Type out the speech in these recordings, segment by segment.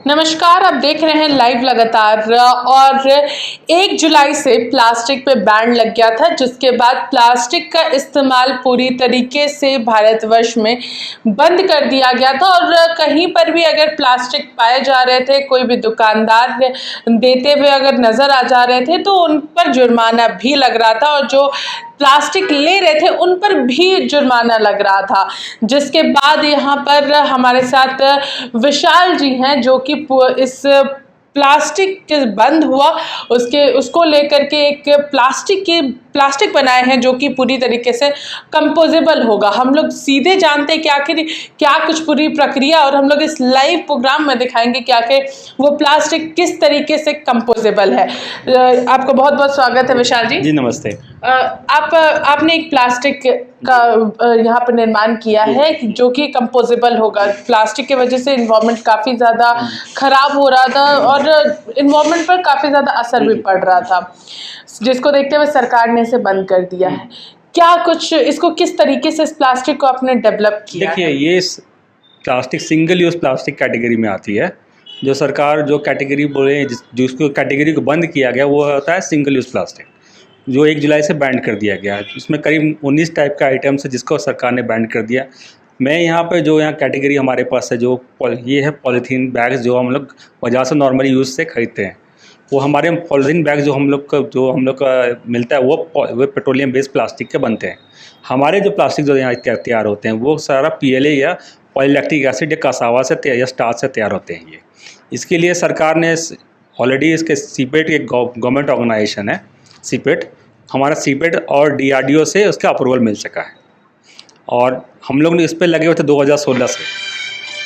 नमस्कार, आप देख रहे हैं लाइव लगातार। और 1 जुलाई से प्लास्टिक पे बैन लग गया था, जिसके बाद प्लास्टिक का इस्तेमाल पूरी तरीके से भारतवर्ष में बंद कर दिया गया था। और कहीं पर भी अगर प्लास्टिक पाए जा रहे थे, कोई भी दुकानदार देते हुए अगर नज़र आ जा रहे थे, तो उन पर जुर्माना भी लग रहा था और जो प्लास्टिक ले रहे थे उन पर भी जुर्माना लग रहा था। जिसके बाद यहाँ पर हमारे साथ विशाल जी हैं, जो कि इस प्लास्टिक के बंद हुआ उसको लेकर के एक प्लास्टिक बनाए हैं, जो कि पूरी तरीके से कंपोजेबल होगा। हम लोग सीधे जानते हैं कि आखिर क्या कुछ पूरी प्रक्रिया, और हम लोग इस लाइव प्रोग्राम में दिखाएंगे कि आखिर वो प्लास्टिक किस तरीके से कंपोजेबल है। आपका बहुत बहुत स्वागत है विशाल जी। जी नमस्ते। आपने एक प्लास्टिक का यहाँ पर निर्माण किया है जो कि कंपोजेबल होगा। प्लास्टिक की वजह से इन्वायरमेंट काफ़ी ज़्यादा ख़राब हो रहा था और इन्वायरमेंट पर काफ़ी ज़्यादा असर भी पड़ रहा था, जिसको देखते हुए सरकार ने इसे बंद कर दिया है। क्या कुछ इसको किस तरीके से इस प्लास्टिक को आपने डेवलप किया? देखिए, ये plastic single use plastic category में आती है। जो सरकार जो कैटेगरी बोले, जिसको कैटेगरी को बंद किया गया, वो होता है सिंगल यूज़ प्लास्टिक, जो 1 जुलाई से बैन कर दिया गया है। इसमें करीब 19 टाइप का आइटम्स है जिसको सरकार ने बैन कर दिया। मैं यहाँ पे जो कैटेगरी हमारे पास है, जो ये है पॉलीथीन बैग्स, जो हम लोग बाजार से नॉर्मली यूज़ से खरीदते हैं। वो हमारे पॉलीथीन बैग जो हम लोग का मिलता है, वो पेट्रोलियम बेस्ड प्लास्टिक के बनते हैं। हमारे जो प्लास्टिक जो यहाँ तैयार होते हैं, वो सारा PLA या पॉलीलैक्टिक एसिड या कसावा से या स्टार्च से तैयार होते हैं। इसके लिए सरकार ने ऑलरेडी इसके सीपेट एक गवर्नमेंट ऑर्गेनाइजेशन है, सीपेट, हमारा सीपेट और DRDO से उसका अप्रूवल मिल चुका है। और हम लोग ने इस पर लगे हुए थे 2016 से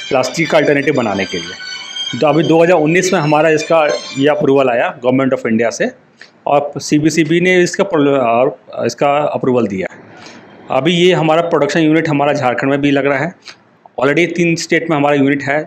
प्लास्टिक का अल्टरनेटिव बनाने के लिए। तो अभी 2019 में हमारा इसका ये अप्रूवल आया गवर्नमेंट ऑफ इंडिया से, और CBCB ने इसका अप्रूवल दिया है। अभी ये हमारा प्रोडक्शन यूनिट हमारा झारखंड में भी लग रहा है। ऑलरेडी 3 स्टेट में हमारा यूनिट है,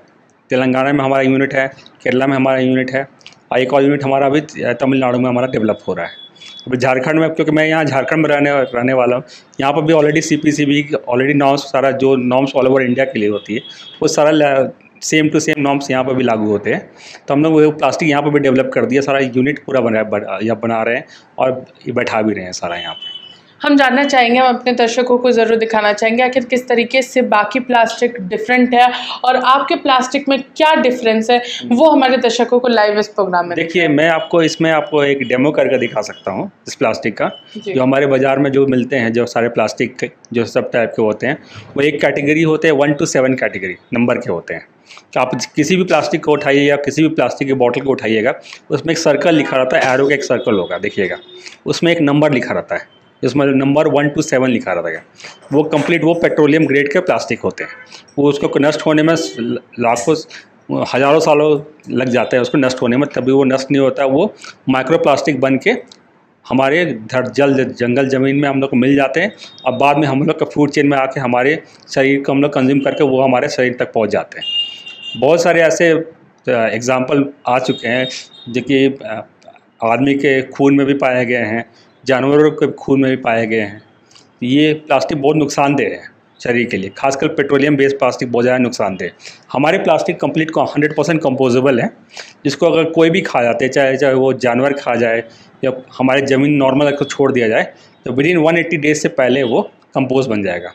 तेलंगाना में हमारा यूनिट है, केरला में हमारा यूनिट है, और एक और यूनिट हमारा अभी तमिलनाडु में हमारा डेवलप हो रहा है। अभी झारखंड में, क्योंकि मैं यहाँ झारखंड में रहने वाला हूँ, यहाँ पर भी ऑलरेडी CPCB ऑलरेडी नॉर्म्स, सारा जो नॉर्म्स ऑल ओवर इंडिया के लिए होती है, वो सारा सेम टू सेम नॉर्म्स यहाँ पर भी लागू होते हैं। तो हम लोग वो प्लास्टिक यहाँ पर भी डेवलप कर दिया, सारा यूनिट पूरा बना रहे हैं और बैठा भी रहे हैं सारा यहाँ पे। हम जानना चाहेंगे, हम अपने दर्शकों को ज़रूर दिखाना चाहेंगे आखिर किस तरीके से बाकी प्लास्टिक डिफरेंट है और आपके प्लास्टिक में क्या डिफरेंस है, वो हमारे दर्शकों को लाइव इस प्रोग्राम में देखिए। मैं आपको एक डेमो करके दिखा सकता हूँ इस प्लास्टिक का। जो हमारे बाज़ार में जो मिलते हैं, जो सारे प्लास्टिक जो सब टाइप के होते हैं, वो एक कैटेगरी होते हैं, 1 to 7 कैटेगरी नंबर के होते हैं। तो आप किसी भी प्लास्टिक को उठाइए या किसी भी प्लास्टिक की बोतल को उठाइएगा, उसमें एक सर्कल लिखा रहता है, एरो का एक सर्कल होगा, देखिएगा उसमें एक नंबर लिखा रहता है, जिसमें नंबर 1 to 7 लिखा रहता है। वो कंप्लीट वो पेट्रोलियम ग्रेड के प्लास्टिक होते हैं। वो उसको नष्ट होने में लाखों हज़ारों सालों लग जाते हैं उसको नष्ट होने में, तभी वो नष्ट नहीं होता। वो माइक्रो प्लास्टिक बन के हमारे जंगल ज़मीन में हम लोग को मिल जाते हैं, और बाद में हम लोग का फूड चेन में आके हमारे शरीर को हम लोग कंज्यूम करके वो हमारे शरीर तक पहुंच जाते हैं। बहुत सारे ऐसे एग्जांपल आ चुके हैं जो कि आदमी के खून में भी पाए गए हैं, जानवरों के खून में भी पाए गए हैं। ये प्लास्टिक बहुत नुकसानदेह है शरीर के लिए, खासकर पेट्रोलियम बेस्ड प्लास्टिक बहुत ज़्यादा नुकसानदेह। हमारे प्लास्टिक कंप्लीट 100% कंपोजेबल है, जिसको अगर कोई भी खा जाते हैं, चाहे वो जानवर खा जाए या हमारे ज़मीन नॉर्मल को छोड़ दिया जाए, तो विदिन 180 डेज से पहले वो कंपोज बन जाएगा।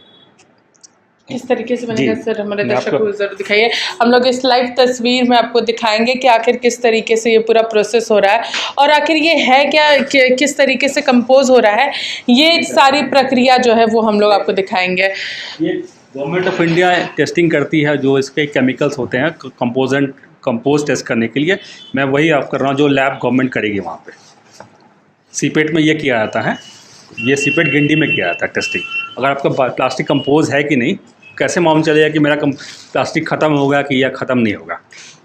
किस तरीके से बनेगा सर, हमारे दर्शकों को जरूर दिखाइए। हम लोग इस लाइव तस्वीर में आपको दिखाएंगे कि आखिर किस तरीके से ये पूरा प्रोसेस हो रहा है और आखिर ये है क्या, किस तरीके से कंपोज हो रहा है, ये सारी प्रक्रिया जो है वो हम लोग आपको दिखाएंगे। ये गवर्नमेंट ऑफ इंडिया टेस्टिंग करती है, जो इसके केमिकल्स होते हैं कंपोज टेस्ट करने के लिए। मैं वही आप कर रहा हूँ जो लैब गवर्नमेंट करेगी वहाँ पे। सीपेट में ये किया जाता है, ये सीपेट गिंडी में किया जाता है टेस्टिंग। अगर आपका प्लास्टिक कंपोज है कि नहीं, कैसे मालूम चलेगा कि मेरा प्लास्टिक ख़त्म होगा कि या ख़त्म नहीं होगा।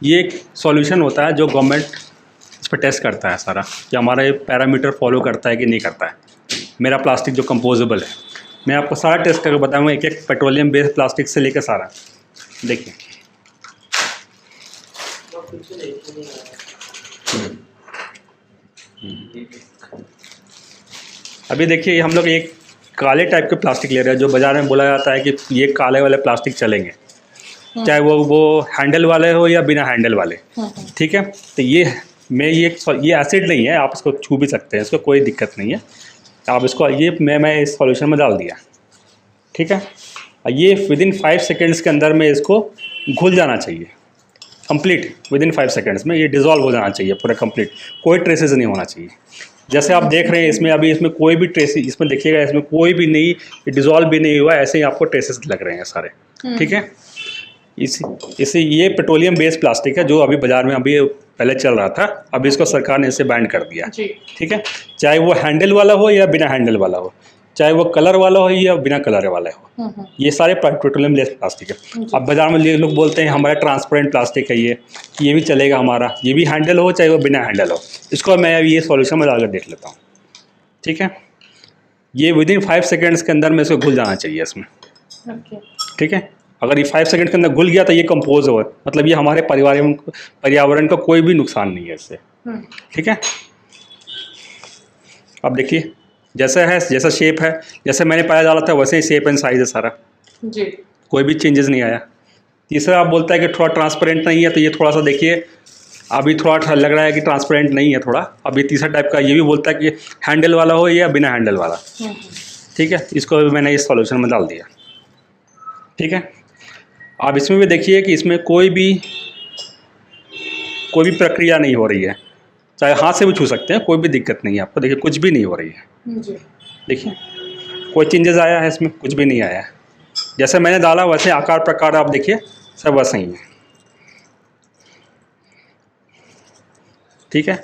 ये एक सॉल्यूशन होता है जो गवर्नमेंट इस पर टेस्ट करता है सारा, कि हमारा ये पैरामीटर फॉलो करता है कि नहीं करता है मेरा प्लास्टिक जो कंपोजेबल है। मैं आपको सारा टेस्ट करके बताऊँगा, एक एक पेट्रोलियम बेस्ड प्लास्टिक से लेकर सारा। देखिए अभी देखिए, हम लोग एक काले टाइप के प्लास्टिक ले रहे हैं, जो बाज़ार में बोला जाता है कि ये काले वाले प्लास्टिक चलेंगे। चाहे वो हैंडल वाले हो या बिना हैंडल वाले, ठीक है। तो ये एसिड नहीं है, आप इसको छू भी सकते हैं, इसको कोई दिक्कत नहीं है। आप इसको मैं इस सॉल्यूशन में डाल दिया, ठीक है। ये विदिन 5 सेकेंड्स के अंदर में इसको घुल जाना चाहिए कंप्लीट। विदिन 5 सेकेंड्स में ये डिज़ोल्व हो जाना चाहिए पूरा कंप्लीट, कोई ट्रेसेस नहीं होना चाहिए। जैसे आप देख रहे हैं इसमें कोई भी ट्रेस, इसमें देखिएगा इसमें कोई भी नहीं, डिज़ोल्व भी नहीं हुआ, ऐसे ही आपको ट्रेसेस लग रहे हैं सारे, ठीक है। इसे ये पेट्रोलियम बेस्ड प्लास्टिक है जो अभी बाज़ार में अभी पहले चल रहा था, अभी इसको सरकार ने इसे बैन कर दिया, ठीक है। चाहे वो हैंडल वाला हो या बिना हैंडल वाला हो, चाहे वो कलर वाला हो या बिना कलर वाला हो, ये सारे पेट्रोलियम बेस्ड प्लास्टिक है। अब बाज़ार में ये लोग बोलते हैं हमारा ट्रांसपेरेंट प्लास्टिक है, ये भी चलेगा हमारा, ये भी हैंडल हो चाहे वो बिना हैंडल हो। इसको मैं अभी ये सॉल्यूशन में डालकर देख लेता हूँ, ठीक है। ये विदिन 5 सेकेंड्स के अंदर में इसको घुल जाना चाहिए इसमें, ठीक है। अगर ये 5 सेकंड के अंदर घुल गया तो ये कंपोज हो, मतलब ये हमारे पर्यावरण का कोई भी नुकसान नहीं है इससे, ठीक है। अब देखिए जैसा शेप है, जैसे मैंने पहले डाला था वैसे ही शेप एंड साइज है सारा जी, कोई भी चेंजेस नहीं आया। तीसरा आप बोलता है कि थोड़ा ट्रांसपेरेंट नहीं है, तो ये थोड़ा सा देखिए अभी थोड़ा लग रहा है कि ट्रांसपेरेंट नहीं है थोड़ा। अभी तीसरा टाइप का ये भी बोलता है कि हैंडल वाला हो या बिना हैंडल वाला, ठीक है। इसको भी मैंने इस सॉल्यूशन में डाल दिया, ठीक है। आप इसमें भी देखिए कि इसमें कोई भी प्रक्रिया नहीं हो रही है, चाहे हाथ से भी छू सकते हैं, कोई भी दिक्कत नहीं है आपको। देखिए कुछ भी नहीं हो रही है, देखिए कोई चेंजेस आया है इसमें, कुछ भी नहीं आया है। जैसे मैंने डाला वैसे आकार प्रकार आप देखिए सब वैसे ही है, ठीक है।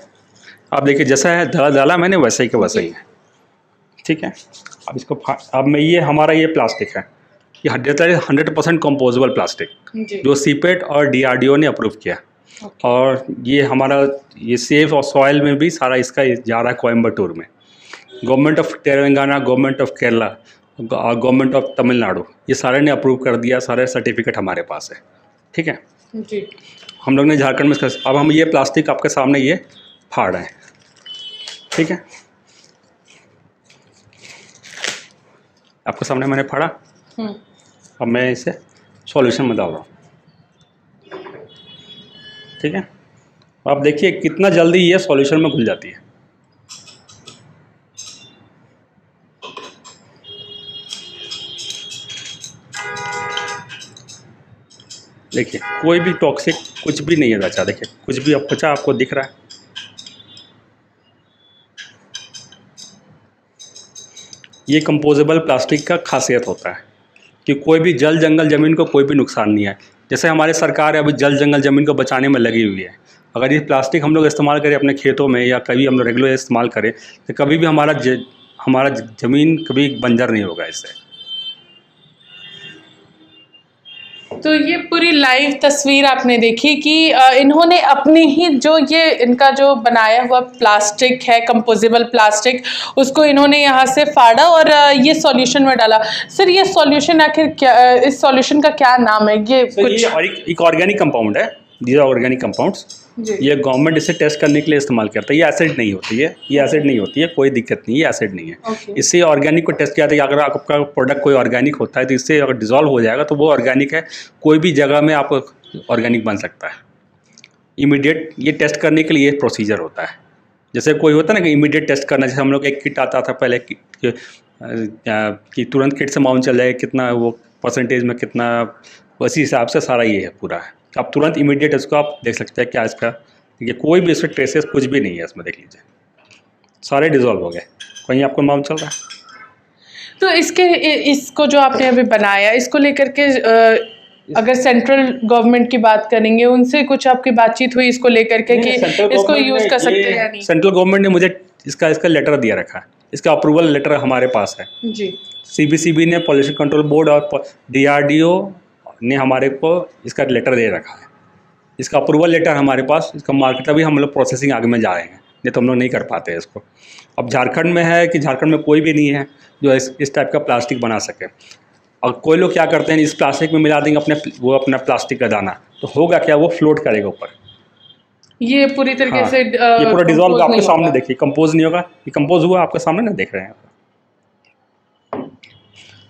आप देखिए जैसा है डाला मैंने वैसे ही का वैसे ही है, ठीक है। अब इसको अब मैं ये हमारा ये प्लास्टिक है, ये 100% कंपोजेबल प्लास्टिक जो सीपेट और DRDO ने अप्रूव किया, और ये हमारा ये सेफ और सॉइल में भी सारा इसका जा रहा है कोयम्बटूर में। Government of Telangana, government of Kerala, government of Tamil Nadu, ये सारे ने अप्रूव कर दिया, सारे सर्टिफिकेट हमारे पास है, ठीक है जी। हम लोग ने झारखंड में इसका, अब हम ये प्लास्टिक आपके सामने ये फाड़ रहे हैं, ठीक है। आपके सामने मैंने फाड़ा, अब मैं इसे सॉल्यूशन में डाल रहा हूँ, ठीक है। आप देखिए कितना जल्दी ये सॉल्यूशन में घुल जाती है। देखिए कोई भी टॉक्सिक कुछ भी नहीं है बचा, देखिए कुछ भी अब बचा आपको दिख रहा है। ये कंपोजेबल प्लास्टिक का खासियत होता है कि कोई भी जल जंगल ज़मीन को कोई भी नुकसान नहीं है। जैसे हमारी सरकार है अभी जल जंगल ज़मीन को बचाने में लगी हुई है, अगर ये प्लास्टिक हम लोग इस्तेमाल करें अपने खेतों में या कभी हम लोग रेगुलर इस्तेमाल करें तो कभी भी हमारा ज़मीन कभी बंजर नहीं होगा इससे। तो ये पूरी लाइव तस्वीर आपने देखी कि इन्होंने अपनी ही जो ये इनका जो बनाया हुआ प्लास्टिक है कंपोजेबल प्लास्टिक, उसको इन्होंने यहाँ से फाड़ा और ये सॉल्यूशन में डाला। सर ये सॉल्यूशन आखिर क्या, इस सॉल्यूशन का क्या नाम है? ये कुछ एक ऑर्गेनिक कंपाउंड है, दीज आर ऑर्गेनिक कंपाउंड्स। ये गवर्नमेंट इसे टेस्ट करने के लिए इस्तेमाल करता है। ये एसिड नहीं होती है, ये एसिड नहीं होती है, कोई दिक्कत नहीं है, ये एसिड नहीं है। इससे ऑर्गेनिक को टेस्ट किया था कि अगर आपका प्रोडक्ट कोई ऑर्गेनिक होता है तो इससे अगर डिजॉल्व हो जाएगा तो वो ऑर्गेनिक है, कोई भी जगह में आपको ऑर्गेनिक बन सकता है। इमीडिएट ये टेस्ट करने के लिए प्रोसीजर होता है। जैसे कोई होता है ना कि इमीडिएट टेस्ट करना, जैसे हम लोग एक किट आता था पहले कि तुरंत किट से मालूम चल जाए कितना वो परसेंटेज में कितना, उसी हिसाब से सारा ये है पूरा है। आप तुरंत इमीडिएट इसको आप देख सकते हैं क्या इसका, देखिए कोई भी इसमें ट्रेसेस कुछ भी नहीं है इसमें, देख लीजिए सारे डिजॉल्व हो गए, कहीं आपको मालूम चल रहा है। तो इसको जो आपने अभी बनाया इसको लेकर के अगर सेंट्रल गवर्नमेंट की बात करेंगे, उनसे कुछ आपकी बातचीत हुई इसको लेकर के कि इसको यूज़ कर सकते हैं या नहीं? सेंट्रल गवर्नमेंट ने मुझे इसका लेटर दिया रखा है, इसका अप्रूवल लेटर हमारे पास है जी। CBCB ने, पॉल्यूशन कंट्रोल बोर्ड और DRDO ने हमारे को इसका लेटर दे रखा है, इसका अप्रूवल लेटर हमारे पास। इसका मार्केट अभी हम लोग प्रोसेसिंग आगे में जा रहे हैं, नहीं तो हम लोग नहीं कर पाते इसको। अब झारखंड में है कि झारखंड में कोई भी नहीं है जो इस टाइप का प्लास्टिक बना सके। और कोई लोग क्या करते हैं, इस प्लास्टिक में मिला देंगे अपना प्लास्टिक का दाना, तो होगा क्या, वो फ्लोट करेगा ऊपर, ये पूरी तरीके से ये पूरा डिजॉल्व आपके सामने देखिए, कंपोज नहीं होगा। ये कंपोज हुआ आपके सामने ना, देख रहे हैं।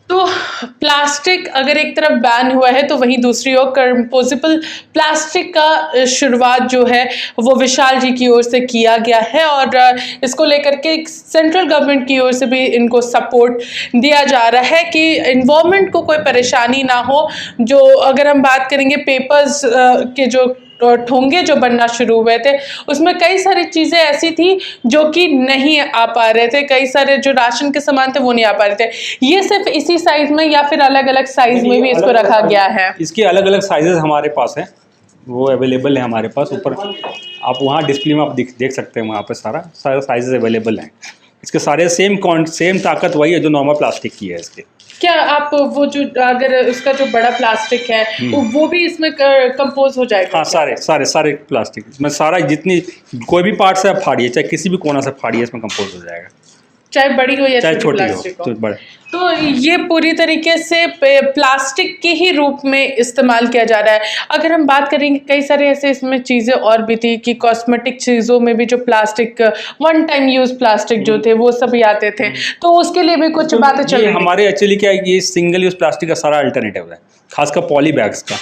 तो प्लास्टिक अगर एक तरफ बैन हुआ है तो वहीं दूसरी ओर कंपोजेबल प्लास्टिक का शुरुआत जो है वो विशाल जी की ओर से किया गया है और इसको लेकर के सेंट्रल गवर्नमेंट की ओर से भी इनको सपोर्ट दिया जा रहा है कि इन्वायरमेंट को कोई परेशानी ना हो। जो अगर हम बात करेंगे पेपर्स के जो ठोंगे जो बनना शुरू हुए थे उसमें कई सारी चीज़ें ऐसी थी जो कि नहीं आ पा रहे थे, कई सारे जो राशन के सामान थे वो नहीं आ पा रहे थे। ये सिर्फ इसी साइज में या फिर अलग अलग साइज में भी इसको रखा गया है? इसके अलग अलग साइजेस हमारे पास हैं, वो अवेलेबल है हमारे पास। ऊपर आप वहाँ डिस्प्ले में आप देख सकते हैं, वहाँ पे सारा साइजेस अवेलेबल हैं। इसके सारे सेम ताकत वही है जो नॉर्मल प्लास्टिक की है। इसके क्या आप वो जो अगर उसका जो बड़ा प्लास्टिक है वो भी इसमें कंपोज हो जाएगा? हाँ, सारे प्लास्टिक इसमें सारा जितनी कोई भी पार्ट से आप फाड़िए, चाहे किसी भी कोना से फाड़िए, इसमें कंपोज हो जाएगा, चाहे बड़ी हो या चाहे छोटी हो तो बड़े। तो ये पूरी तरीके से प्लास्टिक के ही रूप में इस्तेमाल किया जा रहा है। अगर हम बात करेंगे कई सारे ऐसे इसमें चीज़ें और भी थी कि कॉस्मेटिक चीज़ों में भी जो plastic one time use plastic जो थे वो सभी आते थे, तो उसके लिए भी कुछ बातें चल रही हमारे एक्चुअली क्या है, ये सिंगल यूज प्लास्टिक का सारा अल्टरनेटिव है, खासकर पॉली बैग्स का,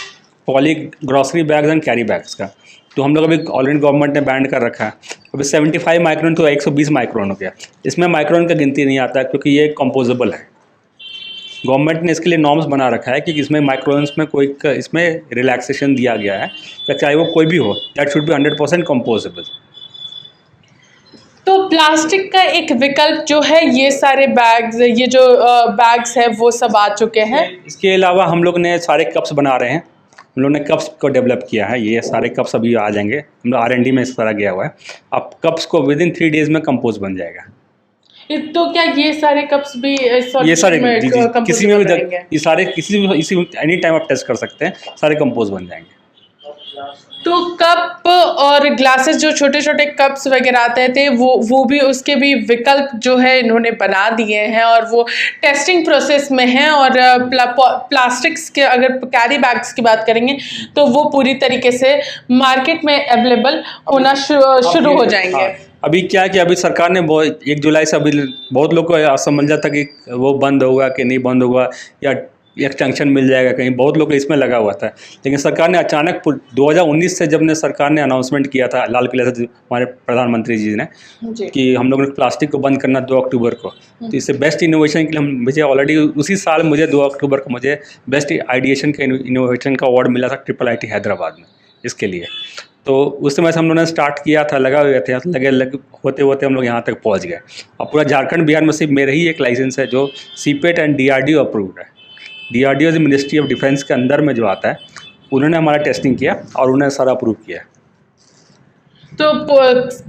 poly grocery bags and carry bags का। तो हम लोग अभी ऑलरेडी गवर्नमेंट ने बैन कर रखा है। अभी 75 माइक्रोन तो 120 माइक्रोन हो गया। इसमें माइक्रोन का गिनती नहीं आता क्योंकि ये कंपोजेबल है। गवर्नमेंट ने इसके लिए नॉर्म्स बना रखा है कि इसमें माइक्रोन्स में कोई इसमें रिलैक्सेशन दिया गया है, चाहे वो कोई भी हो, दैट शुड बी 100% कंपोजेबल। तो प्लास्टिक का एक विकल्प जो है ये सारे बैग्स, ये जो बैग्स है वो सब आ चुके हैं। इसके अलावा हम लोग ने सारे कप्स बना रहे हैं, हम लोग ने कप्स को डेवलप किया है। ये सारे कप्स अभी आ जाएंगे, हम लोग R&D में इस तरह गया हुआ है। अब कप्स को विदिन 3 डेज में कंपोज बन जाएगा। तो क्या ये सारे कप्स भी ये सारे किसी में भी ये सारे किसी भी इसी एनी टाइम आप टेस्ट कर सकते हैं, सारे कंपोज बन जाएंगे। तो कप और ग्लासेस जो छोटे छोटे कप्स वगैरह आते थे वो भी उसके भी विकल्प जो है इन्होंने बना दिए हैं और वो टेस्टिंग प्रोसेस में हैं। और प्लास्टिक्स के अगर कैरी बैग्स की बात करेंगे तो वो पूरी तरीके से मार्केट में अवेलेबल होना शुरू हो जाएंगे। हाँ, अभी क्या है कि अभी सरकार ने 1 जुलाई से अभी बहुत लोग को असमंजस था कि वो बंद होगा कि नहीं बंद होगा या एक्सटेंशन मिल जाएगा कहीं, बहुत लोग इसमें लगा हुआ था। लेकिन सरकार ने अचानक 2019 से जब सरकार ने अनाउंसमेंट किया था लाल किले से हमारे प्रधानमंत्री जी ने कि हम लोग ने प्लास्टिक को बंद करना 2 अक्टूबर को, तो इससे बेस्ट इनोवेशन के लिए मुझे ऑलरेडी उसी साल 2 अक्टूबर को मुझे बेस्ट आइडिएशन के इनोवेशन का अवार्ड मिला था IIIT हैदराबाद में इसके लिए। तो उस समय से हम लोगों ने स्टार्ट किया था, लगा हुए थे, लगे होते होते हम लोग यहाँ तक पहुँच गए। अब पूरा झारखंड बिहार में सिर्फ मेरे ही एक लाइसेंस है जो CPET एंड DRDO अप्रूव्ड है। DRDO मिनिस्ट्री ऑफ डिफेंस के अंदर में जो आता है, उन्होंने हमारा टेस्टिंग किया और उन्होंने सारा अप्रूव किया। तो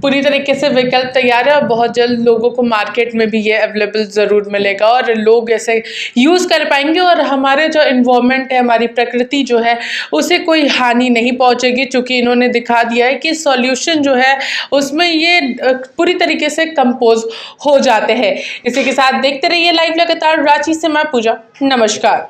पूरी तरीके से विकल्प तैयार है और बहुत जल्द लोगों को मार्केट में भी ये अवेलेबल ज़रूर मिलेगा और लोग ऐसे यूज़ कर पाएंगे और हमारे जो इन्वायरमेंट है, हमारी प्रकृति जो है उसे कोई हानि नहीं पहुंचेगी, क्योंकि इन्होंने दिखा दिया है कि सॉल्यूशन जो है उसमें ये पूरी तरीके से कंपोज हो जाते हैं। इसी के साथ देखते रहिए लाइव लगातार। रांची से मैं पूजा, नमस्कार।